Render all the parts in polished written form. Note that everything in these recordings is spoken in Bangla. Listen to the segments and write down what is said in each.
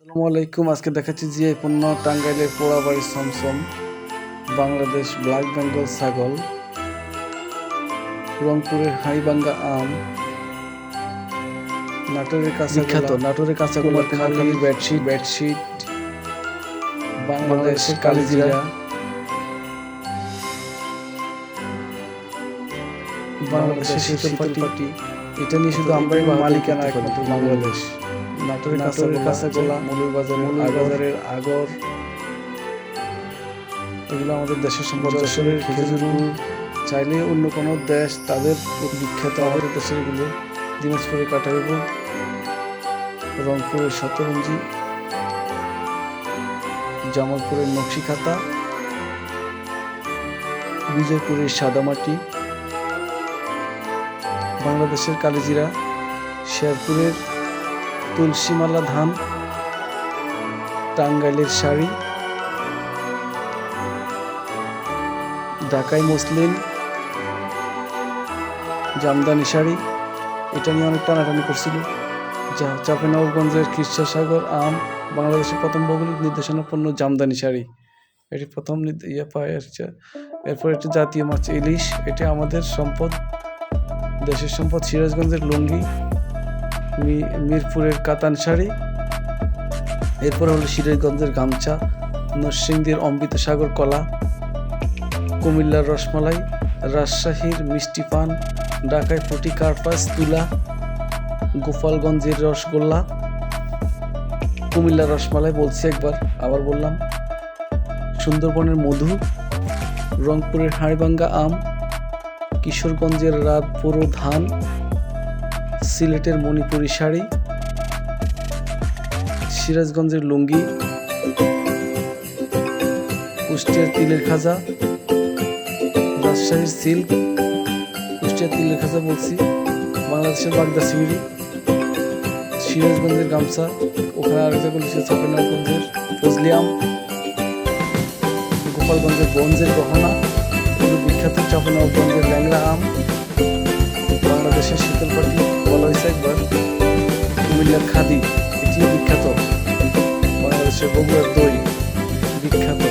আসসালামু আলাইকুম। আজকে দেখাচ্ছি জিআই পণ্য টাঙ্গাইলের পোড়াবাড়ি সমসম, বাংলাদেশ ব্ল্যাক বেঙ্গল ছাগল, রংপুরের হাড়িভাঙ্গা আম, নাটোরের কাঁচাগোলা কুমারখালী বেডশিট, বাংলাদেশের কালিজিরা, বাংলাদেশের শীতলপাটি। এটা নিয়ে শুধু আমরাই মালিকানা একমাত্র বাংলাদেশ। নাটোরের কাঁচাগোলা, মৌলভীবাজারের আগর, এগুলো আমাদের দেশের সম্পদ। যশোরের খেজুর গুড়, চাইলে অন্য কোনো দেশ তাদের বিখ্যাত, আমাদের দেশের এগুলো। দিনাজপুরের কাঁঠালগুড়, রংপুরের শতরঞ্জি, জামালপুরের নকশিকাঁথা, বিজয়পুরের সাদামাটি, বাংলাদেশের কালিজিরা, শেরপুরের তুলসীমালা ধান, টাঙ্গাইলের শাড়ি, ঢাকাই মসলিন, জামদানি শাড়ি। এটা নিয়ে অনেক টানাটানি করছিল। চাঁপাইনবাবগঞ্জের খ্রিস্টসাগর আম, বাংলাদেশের প্রথম ভৌগোলিক নির্দেশনা পণ্য জামদানি শাড়ি, এটি প্রথম পায় আসছে। এরপর এটি জাতীয় মাছ ইলিশ, এটি আমাদের সম্পদ, দেশের সম্পদ। সিরাজগঞ্জের লুঙ্গি, মিরপুরের কাতান শাড়ি, এরপর হলো সিরাজগঞ্জের গামছা, নরসিংদীর অমৃত সাগর কলা, কুমিল্লার রসমালাই, রাজশাহীর মিষ্টি পান, ঢাকায় ফুটি কার্পাস তুলা, গোপালগঞ্জের রসগোল্লা, কুমিল্লার রসমালাই বলছি একবার, আবার বললাম, সুন্দরবনের মধু, রংপুরের হাড়িভাঙ্গা আম, কিশোরগঞ্জের রাতপুরো ধান, সিলেটের মণিপুরি শাড়ি, সিরাজগঞ্জের লুঙ্গি, কুষ্টিয়ার তিলের খাজা, রাজশাহীর সিল্ক, কুষ্টিয়ার তিলের খাজা বলছি, বাংলাদেশের বাগদা চিংড়ি, সিরাজগঞ্জের গামছা, ওখানে আরেকটা বলেছে চাঁপাইনবাবগঞ্জের ফজলি আম, গোপালগঞ্জের ব্রোঞ্জের গহনা, বিখ্যাত চাঁপাইনবাবগঞ্জের ল্যাংড়া আম, বাংলাদেশের শীতলপাটি বলা হয়েছে একবার, কুমিল্লার খাদি, এটিও বিখ্যাত, বাংলাদেশের বগুড়ার দই বিখ্যাত,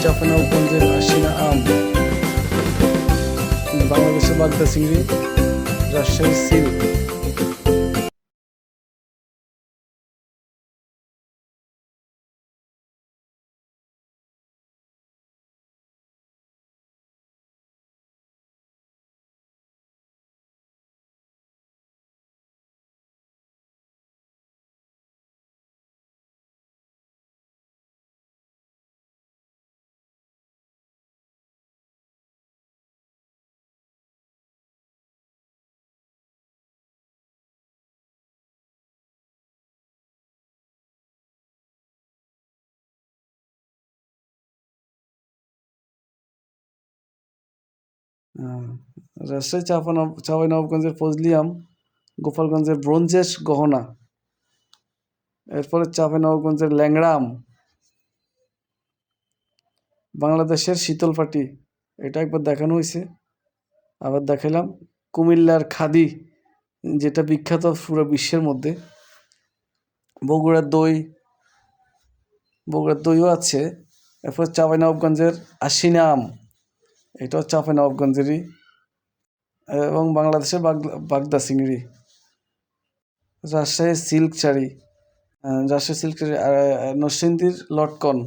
চাঁপাইনবাবগঞ্জের আশিনা আম, বাংলাদেশের বাগদা চিংড়ি, রাজশাহীর সিল্ক। রাজশাহী চাঁপাইনবাবগঞ্জের ফজলি আম, গোপালগঞ্জের ব্রোঞ্জের গহনা, এরপরে চাঁপাইনবাবগঞ্জের ল্যাংড়া আম, বাংলাদেশের শীতলপাটি, এটা একবার দেখানো হয়েছে, আবার দেখাইলাম। কুমিল্লার খাদি, যেটা বিখ্যাত পুরো বিশ্বের মধ্যে, বগুড়ার দইও আছে। এরপর চাঁপাইনবাবগঞ্জের আশিনা আম, এটাও চাঁপাইনবাবগঞ্জেরই, এবং বাংলাদেশের বাগদা চিংড়ি, রাজশাহীর সিল্ক শাড়ি, নরসিংদীর লটকন,